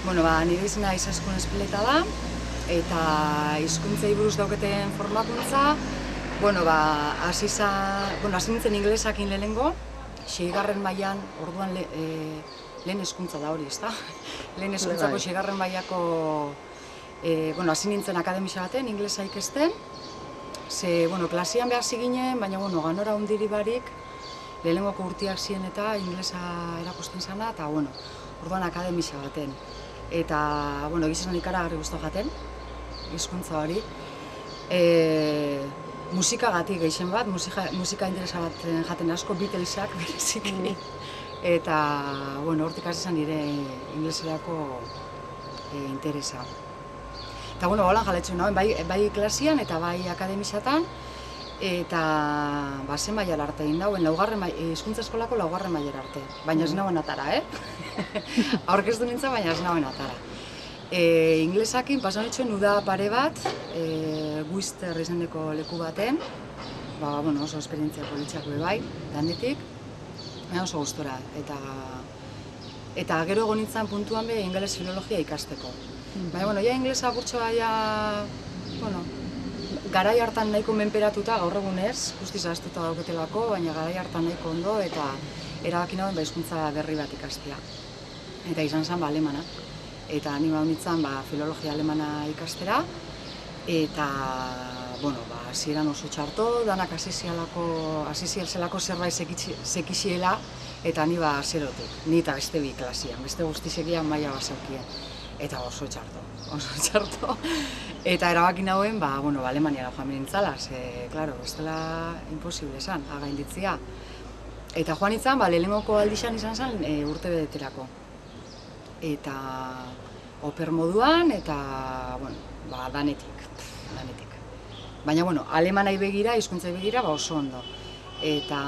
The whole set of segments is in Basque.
Bueno, nire izena Izaskun Espeleta da, eta hizkuntzei buruz dauketen formakuntza, hasi nintzen inglesakin lehenengo, 6. mailan, orduan lehen hezkuntza da hori, ezta? Lehen hezkuntzako 6. mailako, hasi nintzen akademia baten, inglesa ikesten, klasian behar ziginen, baina ganora hundiri barik, lehenengoko urtiak ziren eta inglesa erakusten zana, eta orduan akademia baten. Eta, egizesan ikaragarri guztu jaten, hizkuntza hori. Musikagatik gehien bat, musika interesa bat jaten asko, Beatlesak bereziki. Eta, hortik hasi zen nire ingleserako interesa. Eta, holan jaletzen nagoen, bai klasian eta bai akademiatan, eta zen mailara arte egin dauen, hizkuntza eskolako 4. mailara arte. Baina ez nagoen atara, Aurkeztu nintzen, baina ez nagoen atara. Inglesakin pasan etxuen uda pare bat, Guister izeneko leku baten, oso esperientzia politxak bai, danetik, oso gustora. Eta gero egon nintzen puntuan be ingeles filologia ikasteko. Baina, inglesa apurtxoa garai hartan nahiko menperatuta, gaur egunez, guztiz ahaztuta dauketelako, baina garai hartan nahiko ondo eta erabaki nagoen hizkuntza berri bat ikastea. Eta izan zen alemana. Eta ni nintzen filologia alemana ikastera, eta hasieran oso txarto, danak hasi zelako zerbait zekixiela, eta ni zerotik, ni eta beste bi klasian, beste guztizekian maila bat zeukien. Eta oso txarto. Eta erabaki nagoen, Alemaniara joan nintzala, bestela imposible esan, gainditzea. Eta joan nintzen, lehenengoko aldixan izan zen urte beteterako. Eta oper moduan, eta, danetik. Baina, alemanai begira, hizkuntzai begira, oso ondo. Eta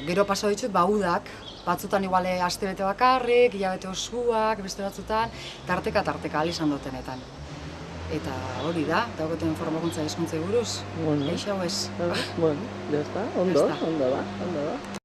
gero pasau ditut, udak, batzutan iguale astebete bakarrik, hilabete osuak, beste batzutan, tarteka izan dutenetan. Eta hori da, dauketen formakuntza hizkuntzei buruz, eixau ez. Bueno, ya está, ondo da.